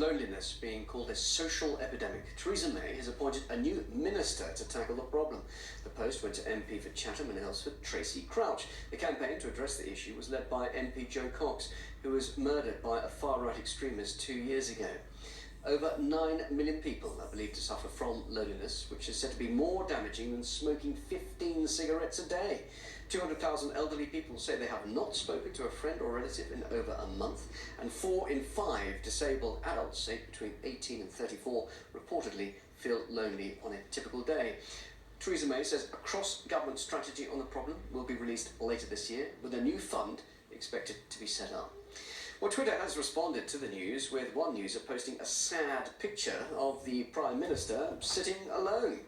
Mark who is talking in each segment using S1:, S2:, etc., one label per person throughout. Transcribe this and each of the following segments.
S1: loneliness being called a social epidemic, Theresa May has appointed a new minister to tackle the problem. The post went to MP for Chatham and Aylesford, Tracy Crouch. The campaign to address the issue was led by MP Jo Cox, who was murdered by a far-right extremist 2 years ago. Over 9 million people are believed to suffer from loneliness, which is said to be more damaging than smoking 15 cigarettes a day. 200,000 elderly people say they have not spoken to a friend or relative in over a month, and 4 in 5 disabled adults, aged between 18 and 34, reportedly feel lonely on a typical day. Theresa May says a cross-government strategy on the problem will be released later this year, with a new fund expected to be set up. Well, Twitter has responded to the news, with one user posting a sad picture of the Prime Minister sitting alone.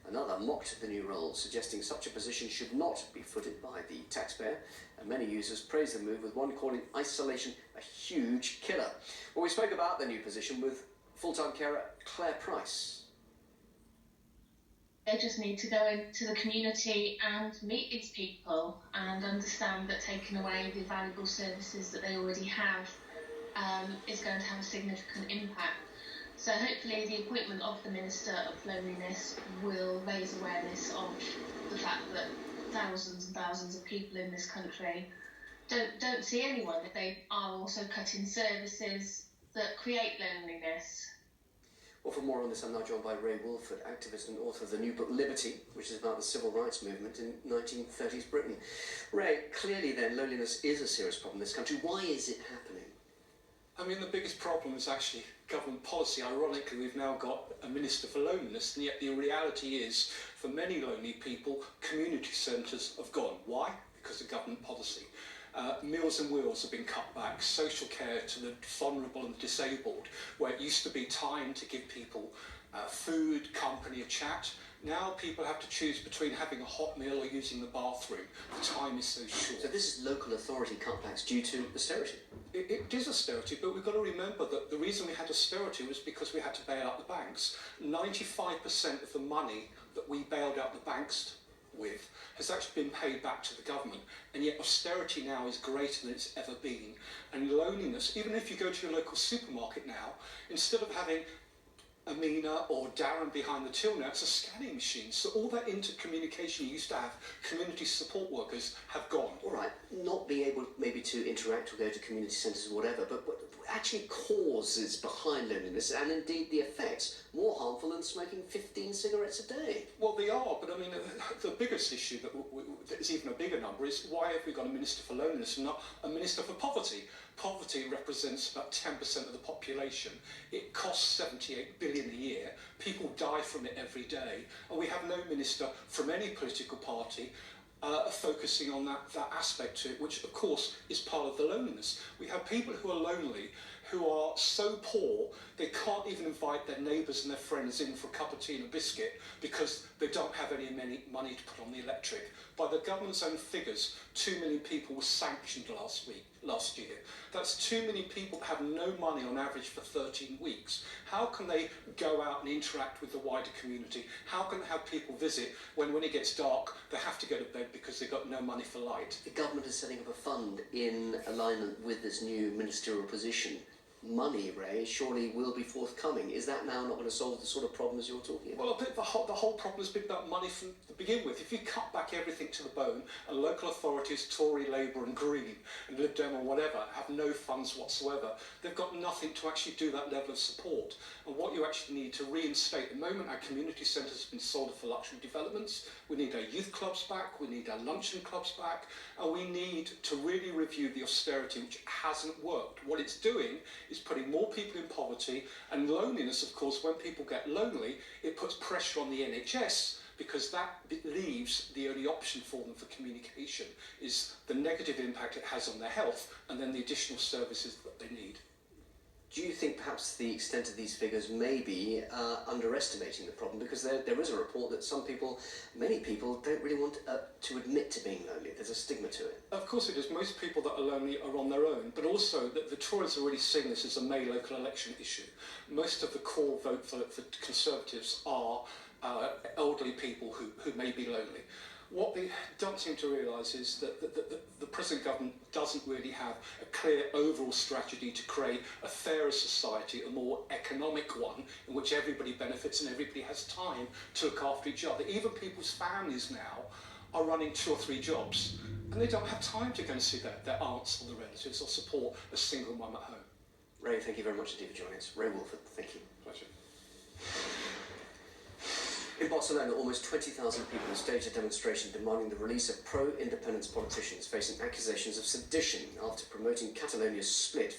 S1: Another mocked the new role, suggesting such a position should not be footed by the taxpayer, and many users praised the move, with one calling isolation a huge killer. Well, we spoke about the new position with full-time carer Claire Price.
S2: They just need to go into the community and meet these people and understand that taking away the valuable services that they already have is going to have a significant impact. So hopefully the appointment of the Minister of Loneliness will raise awareness of the fact that thousands and thousands of people in this country don't see anyone. They are also cutting services that create loneliness.
S1: Well, for more on this, I'm now joined by Ray Wolford, activist and author of the new book Liberty, which is about the civil rights movement in 1930s Britain. Ray, clearly then loneliness is a serious problem in this country. Why is it happening?
S3: I mean, the biggest problem is actually government policy. Ironically, we've now got a Minister for Loneliness, and yet the reality is, for many lonely people, community centres have gone. Why? Because of government policy. Meals and Wheels have been cut back, social care to the vulnerable and disabled, where it used to be time to give people food, company, a chat. Now people have to choose between having a hot meal or using the bathroom. The time is so short.
S1: So this is local authority cutbacks due to austerity?
S3: It is austerity, but we've got to remember that the reason we had austerity was because we had to bail out the banks. 95% of the money that we bailed out the banks with has actually been paid back to the government, and yet austerity now is greater than it's ever been. And loneliness, even if you go to your local supermarket now, instead of having Amina or Darren behind the till now, it's a scanning machine. So all that intercommunication you used to have, community support workers, have gone.
S1: All right, not being able maybe to interact or go to community centres or whatever, but what actually causes behind loneliness, and indeed the effects, more harmful than smoking 15 cigarettes a day?
S3: Well, they are, but I mean, the biggest issue that is even a bigger number is, why have we got a Minister for Loneliness and not a Minister for Poverty? Poverty represents about 10% of the population. It costs 78 billion a year. People die from it every day, and we have no minister from any political party focusing on that aspect to it, which of course is part of the loneliness. We have people who are lonely, who are so poor they can't even invite their neighbours and their friends in for a cup of tea and a biscuit because they don't have any money to put on the electric. By the government's own figures, 2 million people were sanctioned last year. That's 2 million people that have no money on average for 13 weeks. How can they go out and interact with the wider community? How can they have people visit when it gets dark they have to go to bed because they've got no money for light?
S1: The government is setting up a fund in alignment with this new ministerial position. Money, Ray, surely will be forthcoming. Is that now not going to solve the sort of problems you're talking about?
S3: Well, I think the whole problem has been about money from the begin with. If you cut back everything to the bone, and local authorities, Tory, Labour and Green, and Lib Dem or whatever, have no funds whatsoever, they've got nothing to actually do that level of support. And what you actually need to reinstate, the moment our community centres have been sold for luxury developments, we need our youth clubs back, we need our luncheon clubs back, and we need to really review the austerity, which hasn't worked. What it's doing is putting more people in poverty, and loneliness, of course, when people get lonely, it puts pressure on the NHS, because that leaves the only option for them for communication is the negative impact it has on their health, and then the additional services that they need.
S1: Do you think perhaps the extent of these figures may be underestimating the problem? Because there is a report that many people don't really want to admit to being lonely. There's a stigma to it.
S3: Of course it is. Most people that are lonely are on their own, but also that the Tories are already seeing this as a May local election issue. Most of the core vote for Conservatives are elderly people who may be lonely. What they don't seem to realise is that the present government doesn't really have a clear overall strategy to create a fairer society, a more economic one, in which everybody benefits and everybody has time to look after each other. Even people's families now are running 2 or 3 jobs, and they don't have time to go and see their aunts or their relatives or support a single mum at home.
S1: Ray, thank you very much indeed for joining us. Ray Wolford, thank you.
S3: Pleasure.
S1: In Barcelona, almost 20,000 people staged a demonstration demanding the release of pro-independence politicians facing accusations of sedition after promoting Catalonia's split